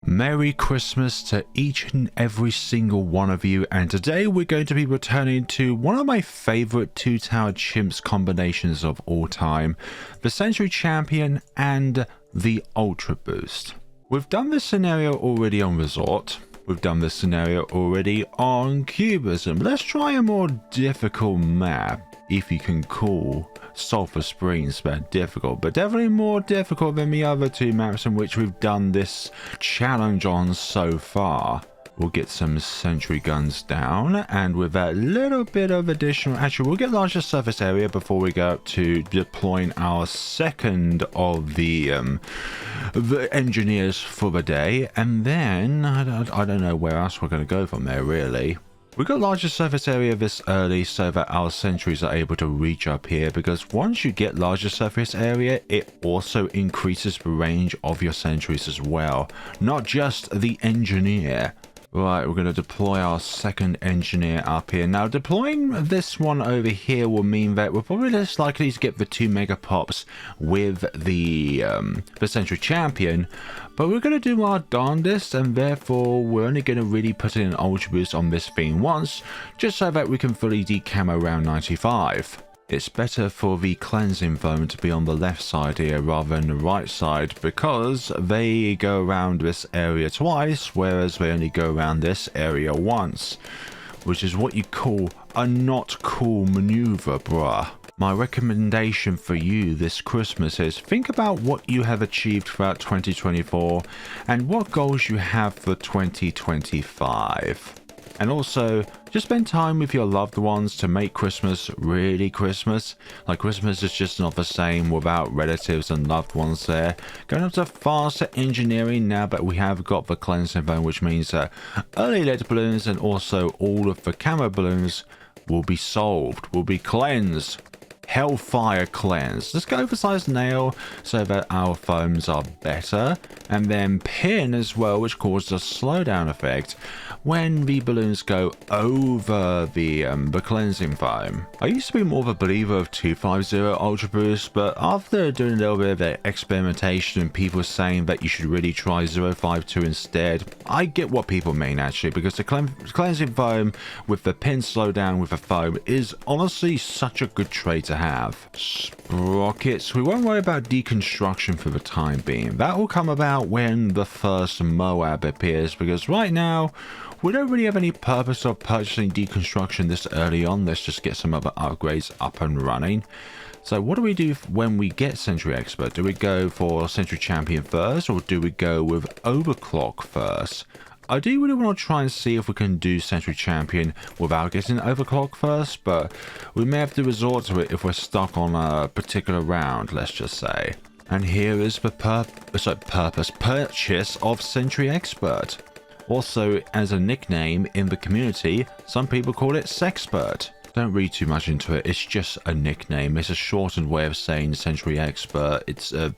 Merry Christmas to each and every single one of you, and today we're going to be returning to one of my favorite two-tower chimps combinations of all time, the Sentry Champion and the Ultraboost. We've done this scenario already on Resort, we've done this scenario already on Cubism. Let's try a more difficult map, if you can call Sulfur Springs that difficult, but definitely more difficult than the other two maps in which we've done this challenge on so far. We'll get some sentry guns down, and with that little bit of additional, actually we'll get larger surface area before we go up to deploying our second of the engineers for the day, and then I don't know where else we're going to go from there really. We've got larger surface area this early so that our sentries are able to reach up here, because once you get larger surface area, it also increases the range of your sentries as well, not just the engineer. Right, we're going to deploy our second engineer up here. Now, deploying this one over here will mean that we're probably less likely to get the two Megapops with the Sentry Champion, but we're going to do our darndest, and therefore we're only going to really put in an Ultraboost on this thing once, just so that we can fully decamo round 95. It's better for the cleansing foam to be on the left side here rather than the right side, because they go around this area twice, whereas they only go around this area once, which is what you call a not cool maneuver, bruh. My recommendation for you this Christmas is think about what you have achieved throughout 2024 and what goals you have for 2025. And also, just spend time with your loved ones to make Christmas really Christmas. Like, Christmas is just not the same without relatives and loved ones there. Going up to faster engineering now that we have got the cleansing foam, which means that early lead balloons and also all of the camo balloons will be solved, will be cleansed. Hellfire cleanse. Let's go oversized nail so that our foams are better, and then pin as well, which causes a slowdown effect when the balloons go over the cleansing foam. I used to be more of a believer of 250 Ultra Boost, but after doing a little bit of that experimentation and people saying that you should really try 052 instead, I get what people mean actually, because the cleansing foam with the pin slowdown with the foam is honestly such a good trade to have. Sprockets, we won't worry about deconstruction for the time being. That will come about when the first Moab appears, because right now we don't really have any purpose of purchasing deconstruction this early on. Let's just get some other upgrades up and running. So what do we do when we get Sentry Expert? Do we go for Sentry Champion first, or do we go with Overclock first? I do really want to try and see if we can do Sentry Champion without getting Overclock first, but we may have to resort to it if we're stuck on a particular round, let's just say. And here is the purchase of Sentry Expert. Also, as a nickname in the community, some people call it Sexpert. Don't read too much into it, it's just a nickname. It's a shortened way of saying Sentry Expert. It's I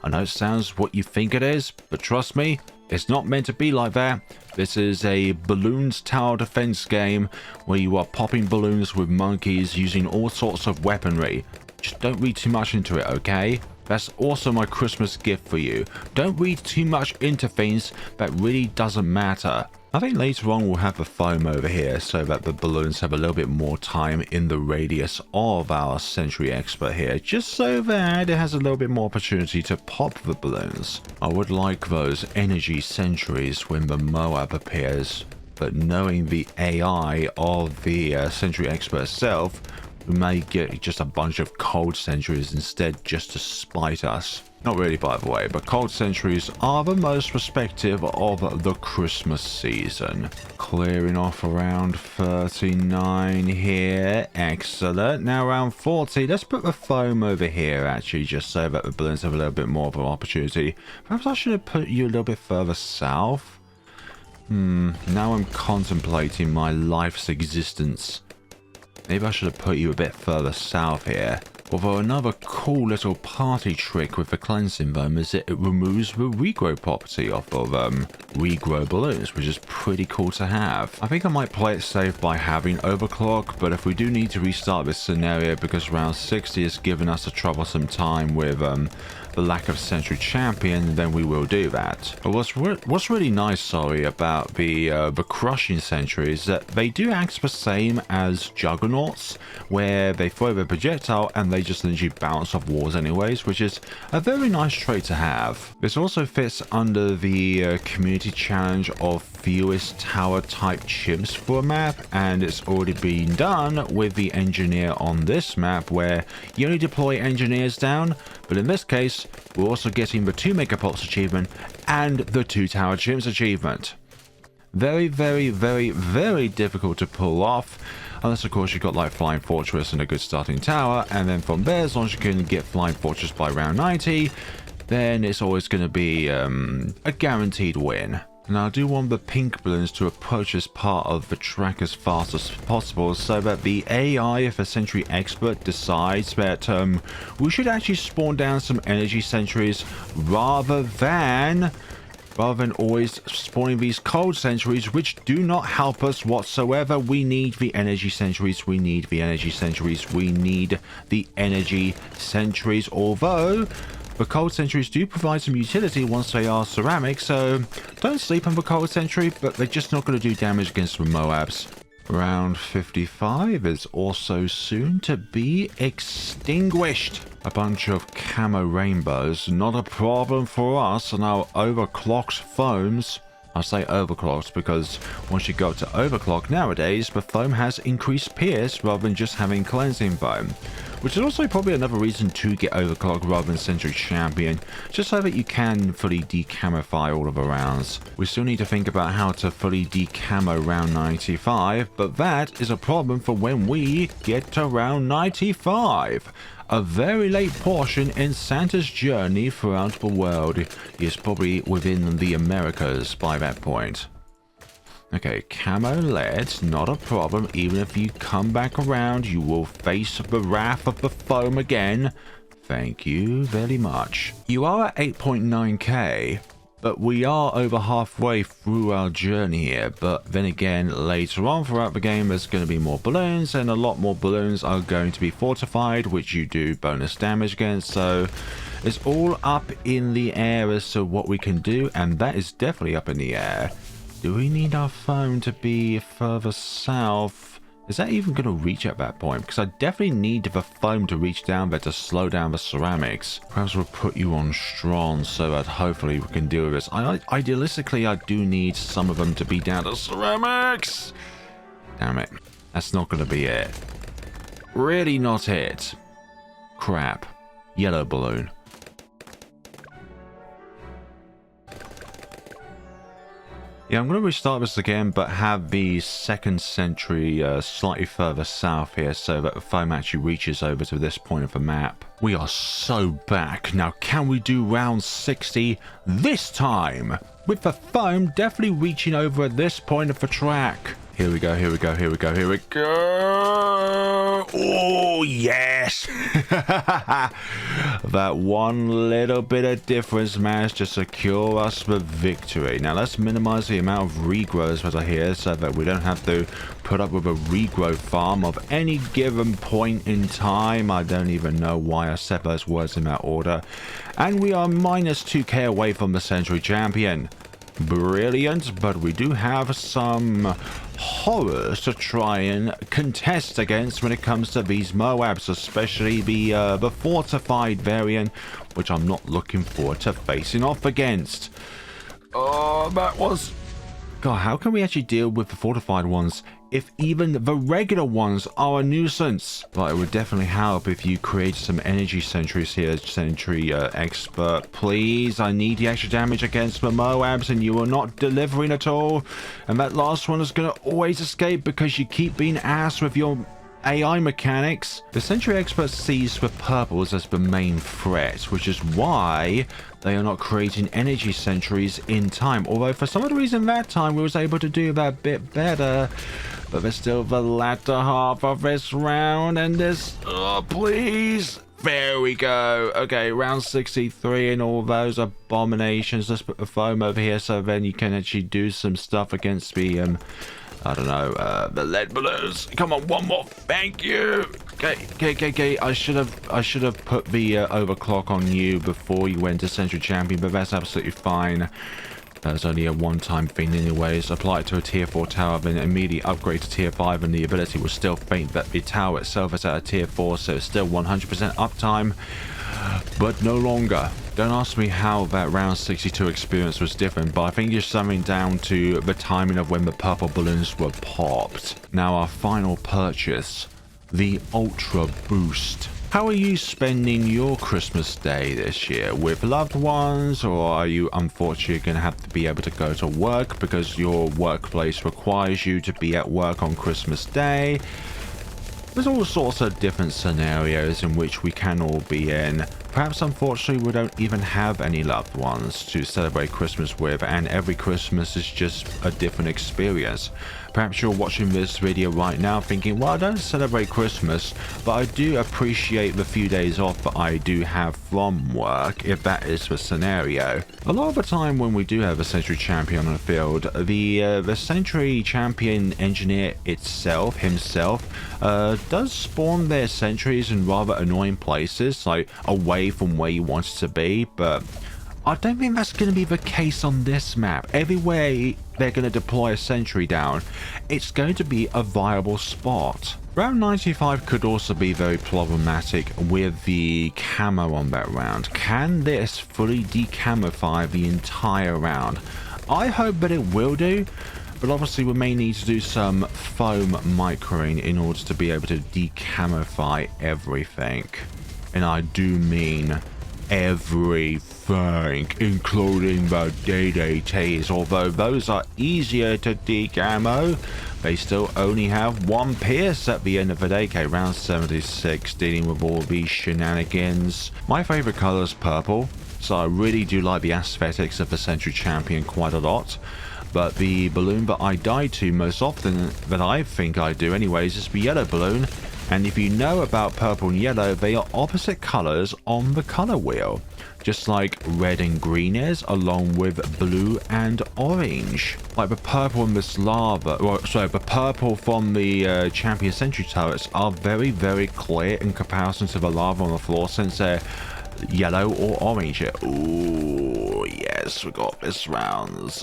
know it sounds what you think it is, but trust me, it's not meant to be like that. This is a balloons tower defense game where you are popping balloons with monkeys using all sorts of weaponry. Just don't read too much into it, okay? That's also my Christmas gift for you. Don't read too much into things that really doesn't matter. I think later on we'll have the foam over here so that the balloons have a little bit more time in the radius of our Sentry Expert here, just so that it has a little bit more opportunity to pop the balloons. I would like those energy sentries when the Moab appears, but knowing the AI of the Sentry Expert itself, we may get just a bunch of cold sentries instead, just to spite us. Not really, by the way, but cold sentries are the most respective of the Christmas season. Clearing off around 39 here. Excellent. Now around 40. Let's put the foam over here, actually, just so that the balloons have a little bit more of an opportunity. Perhaps I should have put you a little bit further south. Now I'm contemplating my life's existence. Maybe I should have put you a bit further south here. Although another cool little party trick with the cleansing foam is that it removes the regrow property off of regrow balloons, which is pretty cool to have. I think I might play it safe by having overclock, but if we do need to restart this scenario because round 60 has given us a troublesome time with the lack of Sentry Champion, then we will do that. But what's really nice, sorry, about the crushing sentry is that they do act the same as Juggernauts, where they throw their projectile and they just literally bounce off walls anyways, which is a very nice trait to have. This also fits under the community challenge of Fewest Tower Type CHIMPS for a map, and it's already been done with the engineer on this map, where you only deploy engineers down, but in this case we're also getting the 2 Megapops achievement and the 2 Tower CHIMPS achievement. Very, very, very, very difficult to pull off, unless of course you've got like Flying Fortress and a good starting tower, and then from there, as long as you can get Flying Fortress by round 90, then it's always going to be a guaranteed win. Now, I do want the pink balloons to approach this part of the track as fast as possible, so that the AI, if a sentry expert, decides that we should actually spawn down some energy sentries rather than always spawning these cold sentries, which do not help us whatsoever. We need the energy sentries, we need the energy sentries, we need the energy sentries, although the cold sentries do provide some utility once they are ceramic, so don't sleep on the cold sentry, but they're just not going to do damage against the Moabs. Round 55 is also soon to be extinguished. A bunch of camo rainbows, not a problem for us and our overclocked foams. I say overclocked because once you go to overclock nowadays, the foam has increased pierce rather than just having cleansing foam, which is also probably another reason to get overclock rather than Sentry Champion, just so that you can fully decamify all of the rounds. We still need to think about how to fully decamo round 95, but that is a problem for when we get to round 95. A very late portion in Santa's journey throughout the world. He is probably within the Americas by that point. Okay, camo lead, not a problem. Even if you come back around, you will face the wrath of the foam again. Thank you very much. You are at 8.9k, but we are over halfway through our journey here. But then again, later on throughout the game, there's going to be more balloons, and a lot more balloons are going to be fortified, which you do bonus damage against. So it's all up in the air as to what we can do, and that is definitely up in the air. Do we need our foam to be further south? Is that even going to reach at that point? Because I definitely need the foam to reach down there to slow down the ceramics. Perhaps we'll put you on strong so that hopefully we can deal with this. Idealistically, I do need some of them to be down to ceramics. Damn it. That's not going to be it. Really not it. Crap. Yellow balloon. Yeah, I'm going to restart this again, but have the second sentry slightly further south here so that the foam actually reaches over to this point of the map. We are so back. Now, can we do round 60 this time? With the foam definitely reaching over at this point of the track. Here we go, here we go, here we go, here we go. Oh, yes. That one little bit of difference managed to secure us the victory. Now, let's minimize the amount of regrows that are here so that we don't have to put up with a regrow farm of any given point in time. I don't even know why I said those words in that order. And we are minus 2k away from the Sentry Champion. Brilliant, but we do have some horrors to try and contest against when it comes to these Moabs, especially the fortified variant, which I'm not looking forward to facing off against. Oh, that was... God, how can we actually deal with the fortified ones if even the regular ones are a nuisance? But it would definitely help if you create some energy sentries here, Sentry Expert. Please, I need the extra damage against the Moabs, and you are not delivering at all. And that last one is going to always escape because you keep being ass with your AI mechanics. The Sentry Expert sees the purples as the main threat, which is why they are not creating energy sentries in time. Although for some odd reason that time we was able to do that a bit better. But there's still the latter half of this round, and this... Oh, please! There we go. Okay, round 63 and all those abominations. Let's put the foam over here so then you can actually do some stuff against the I don't know, the lead balloons. Come on, one more. Thank you. Okay. I should have put the overclock on you before you went to Sentry Champion, but that's absolutely fine. That's only a one-time thing anyways. Apply it to a tier 4 tower, then immediately upgrade to tier 5, and the ability will still faint that the tower itself is at a tier 4, so it's still 100% uptime, but no longer. Don't ask me how that round 62 experience was different, but I think it's something down to the timing of when the purple balloons were popped. Now our final purchase, the Ultraboost. How are you spending your Christmas day this year? With loved ones, or are you unfortunately going to have to be able to go to work because your workplace requires you to be at work on Christmas Day? There's all sorts of different scenarios in which we can all be in. Perhaps unfortunately we don't even have any loved ones to celebrate Christmas with, and every Christmas is just a different experience. Perhaps you're watching this video right now thinking, well, I don't celebrate Christmas, but I do appreciate the few days off that I do have from work, if that is the scenario. A lot of the time when we do have a Sentry Champion on the field, the Sentry Champion engineer himself, does spawn their sentries in rather annoying places, like away from where you want it to be, but I don't think that's going to be the case on this map. Everywhere they're going to deploy a sentry down, it's going to be a viable spot. Round 95 could also be very problematic with the camo on that round. Can this fully decamoify the entire round? I hope that it will do, but obviously we may need to do some foam microing in order to be able to decamoify everything. And I do mean everything, including the DDTs. Although those are easier to decamo, they still only have one pierce at the end of the day. Okay, round 76, dealing with all these shenanigans. My favorite color is purple, so I really do like the aesthetics of the Sentry Champion quite a lot. But the balloon that I die to most often, that I think I do anyways, is the yellow balloon. And if you know about purple and yellow, they are opposite colors on the color wheel, just like red and green is, along with blue and orange. Like the purple in this lava, the purple from the Champion Sentry turrets are very, very clear in comparison to the lava on the floor, since they're yellow or orange. Ooh, yes, we got this round's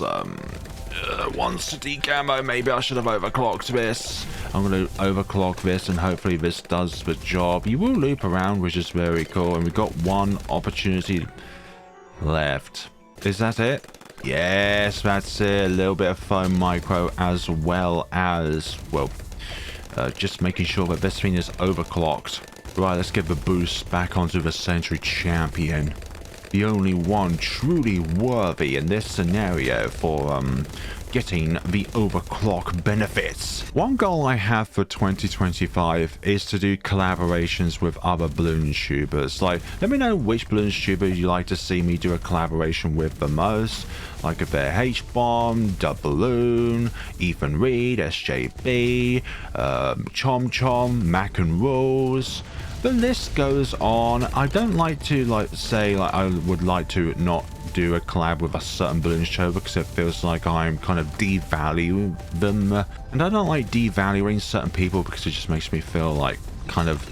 wants to decamo. Maybe I should have overclocked this. I'm going to overclock this, and hopefully this does the job. You will loop around, which is very cool, and we've got one opportunity left. Is that it? Yes, that's it. A little bit of foam micro, as well as, well, just making sure that this thing is overclocked. Right, let's get the boost back onto the Sentry Champion. The only one truly worthy in this scenario for getting the overclock benefits. One goal I have for 2025 is to do collaborations with other balloon tubers. Like, let me know which balloon tuber you like to see me do a collaboration with the most. Like if they're H-Bomb, Dub Balloon, Ethan Reed, SJB, Chom Chom, Mac and Rules. The list goes on. I don't like to say I would like to not do a collab with a certain balloon show, because it feels like I'm kind of devaluing them, and I don't like devaluing certain people because it just makes me feel like kind of,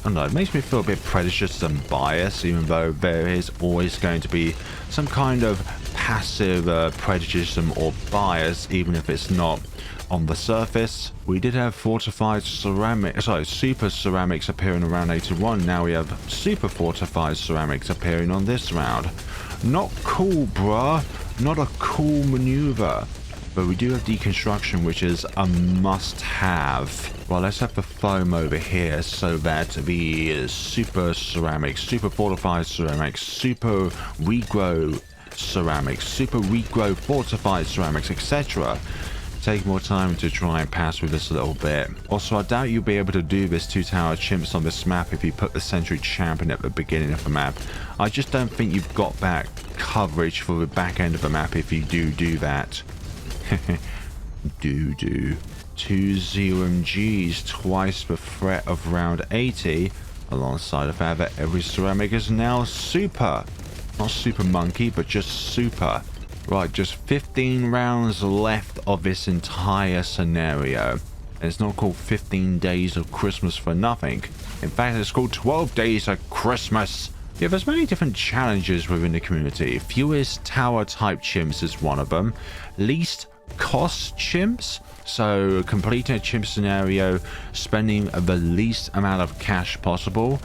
I don't know, it makes me feel a bit prejudiced and biased, even though there is always going to be some kind of passive prejudice or bias, even if it's not on the surface. We did have fortified super ceramics appearing around 81. Now we have super fortified ceramics appearing on this round. Not cool, bruh. Not a cool maneuver. But we do have deconstruction, which is a must-have. Well, let's have the foam over here so that the super ceramics, super fortified ceramics, super regrow ceramics, super regrow fortified ceramics, etc. take more time to try and pass with this a little bit. Also, I doubt you'll be able to do this 2 tower chimps on this map if you put the Sentry Champion at the beginning of the map. I just don't think you've got that coverage for the back end of the map if you do that. do 2 ZMGs, twice the threat of round 80, alongside the fact that every ceramic is now super. Not super monkey, but just super. Right, just 15 rounds left of this entire scenario. And it's not called 15 Days of Christmas for nothing. In fact, it's called 12 Days of Christmas. Yeah, there's many different challenges within the community. Fewest Tower Type CHIMPS is one of them. Least Cost CHIMPS. So completing a chimp scenario, spending the least amount of cash possible.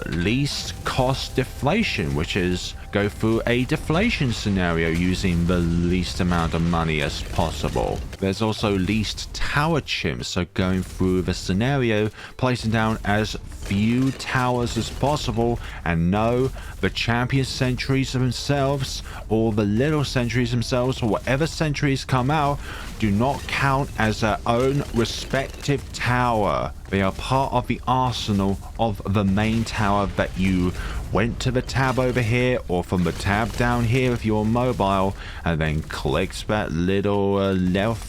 Least cost deflation, which is go through a deflation scenario using the least amount of money as possible. There's also least tower chimps, so going through the scenario, placing down as few towers as possible, and no, the champion sentries themselves or the little sentries themselves or whatever sentries come out do not count as their own respective tower. They are part of the arsenal of the main tower that you went to the tab over here or from the tab down here if you're mobile, and then clicked that little left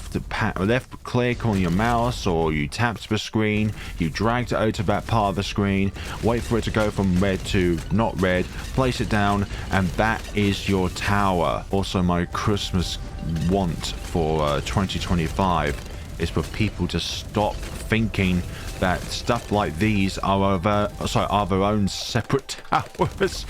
click on your mouse, or you tapped the screen, you dragged it over to that part of the screen, wait for it to go from red to not red, place it down, and that is your tower. Also, my Christmas want for 2025 is for people to stop thinking that stuff like these are their own separate towers.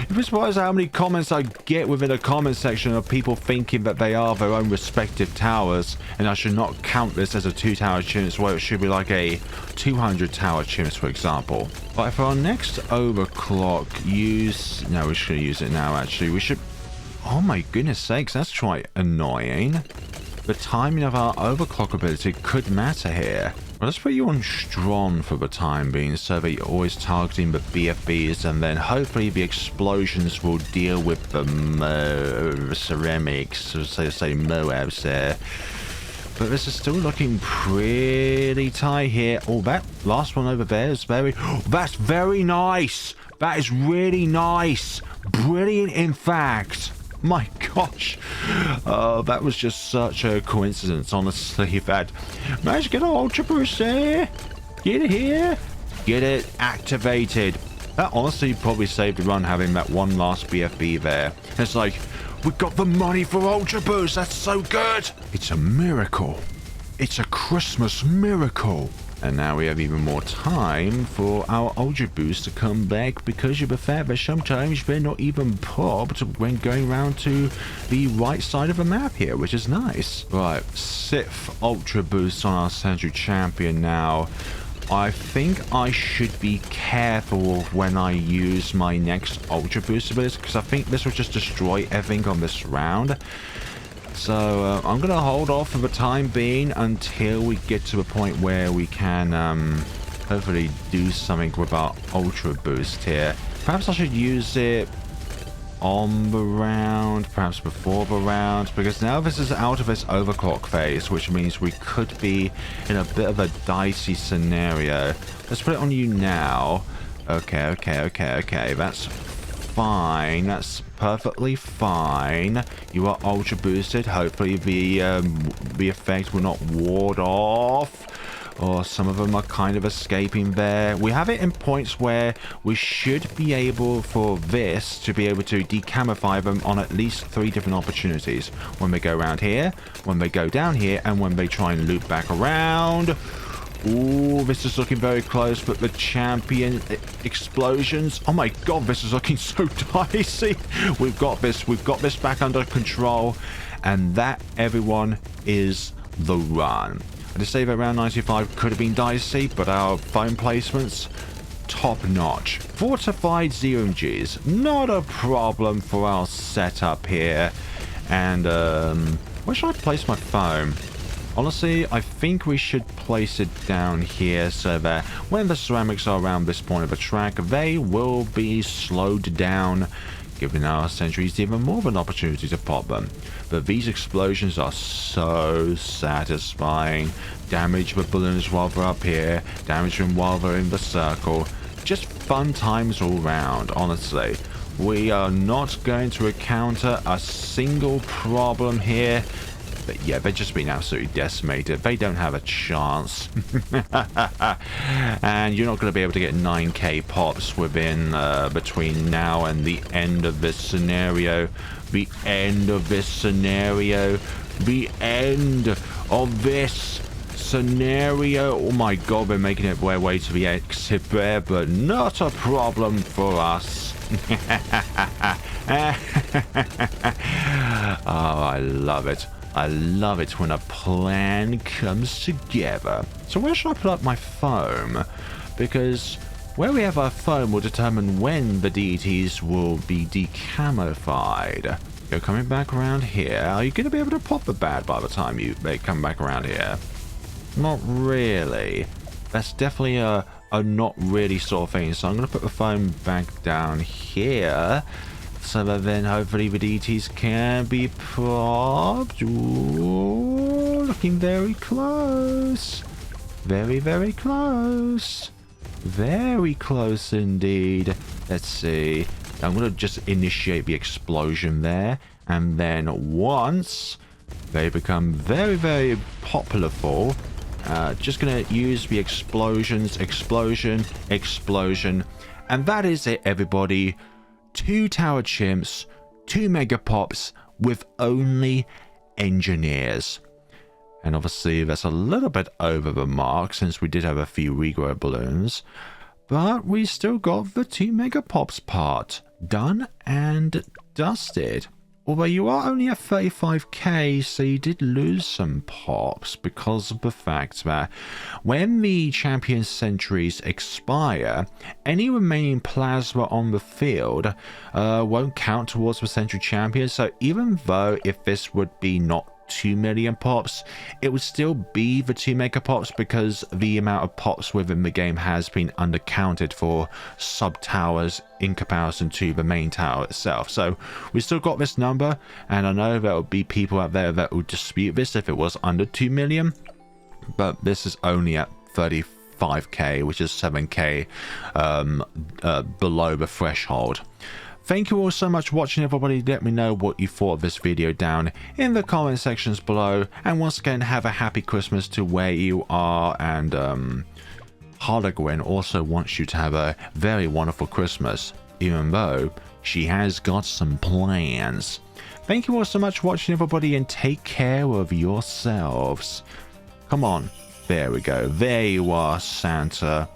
You're surprised how many comments I get within a comment section of people thinking that they are their own respective towers, and I should not count this as a 2-tower chimps where it should be like a 200-tower chimps, for example. But for our next overclock use, no, we should use it now. Actually, we should. Oh my goodness sakes, that's quite annoying. The timing of our overclock ability could matter here. Well, let's put you on strong for the time being so that you're always targeting the BFBs, and then hopefully the explosions will deal with the ceramics, so say Moabs there. But this is still looking pretty tight here. Oh, that last one over there is very... that's very nice! That is really nice! Brilliant, in fact! My gosh, that was just such a coincidence, honestly, that managed to get an Ultraboost there, get it here, get it activated. That honestly probably saved the run, having that one last BFB there. It's like, we got the money for Ultraboost, that's so good. It's a miracle. It's a Christmas miracle. And now we have even more time for our Ultraboost to come back, because of the fact that sometimes they're not even popped when going around to the right side of the map here, which is nice. Right, 6th Ultraboost on our Sentry Champion now. I think I should be careful when I use my next Ultraboost ability, because I think this will just destroy everything on this round. So I'm going to hold off for the time being until we get to a point where we can hopefully do something with our Ultraboost here. Perhaps I should use it on the round, perhaps before the round, because now this is out of its overclock phase, which means we could be in a bit of a dicey scenario. Let's put it on you now. Okay, that's fine. That's perfectly fine. You are ultra boosted. Hopefully the effect will not ward off, or some of them are kind of escaping there. We have it in points where we should be able for this to be able to decamouflage them on at least 3 different opportunities. When they go around here, when they go down here, and when they try and loop back around. Ooh, this is looking very close, but the champion explosions. Oh my god, this is looking so dicey. We've got this back under control, and that, everyone, is the run. I just say that round 95 could have been dicey, but our phone placements, top notch. Fortified ZMGs, not a problem for our setup here. And where should I place my foam? Honestly, I think we should place it down here so that when the ceramics are around this point of the track, they will be slowed down, giving our sentries even more of an opportunity to pop them. But these explosions are so satisfying. Damage the balloons while they're up here, damage them while they're in the circle. Just fun times all round, honestly. We are not going to encounter a single problem here. But yeah, they're just being absolutely decimated. They don't have a chance. And you're not going to be able to get 9k pops within between now and the end of this scenario. The end of this scenario. The end of this scenario. Oh my god, they're making it their way to the exit there, but not a problem for us. Oh, I love it. I love it when a plan comes together. So where should I put up my foam? Because where we have our foam will determine when the deities will be decamofied. You're coming back around here. Are you going to be able to pop the bad by the time they come back around here? Not really. That's definitely a not really sort of thing. So I'm going to put the foam back down here, so that then hopefully the deities can be popped. Ooh, looking very close. Very, very close. Very close indeed. Let's see. I'm going to just initiate the explosion there. And then once they become very, very popular full, just going to use the explosions. Explosion. Explosion. And that is it, everybody. 2 tower chimps, 2 megapops with only engineers. And obviously that's a little bit over the mark since we did have a few regrow balloons. But we still got the 2 megapops part done and dusted. Although you are only at 35k, so you did lose some pops because of the fact that when the champion sentries expire, any remaining plasma on the field won't count towards the Sentry Champion. So even though if this would be not 2 million pops, it would still be the 2 megapops because the amount of pops within the game has been undercounted for sub towers in comparison to the main tower itself. So we still got this number, and I know there will be people out there that will dispute this if it was under 2 million, but this is only at 35k, which is 7k below the threshold. Thank you all so much for watching, everybody. Let me know what you thought of this video down in the comment sections below. And once again, have a happy Christmas to where you are. And Harlequin also wants you to have a very wonderful Christmas, even though she has got some plans. Thank you all so much for watching, everybody, and take care of yourselves. Come on. There we go. There you are, Santa.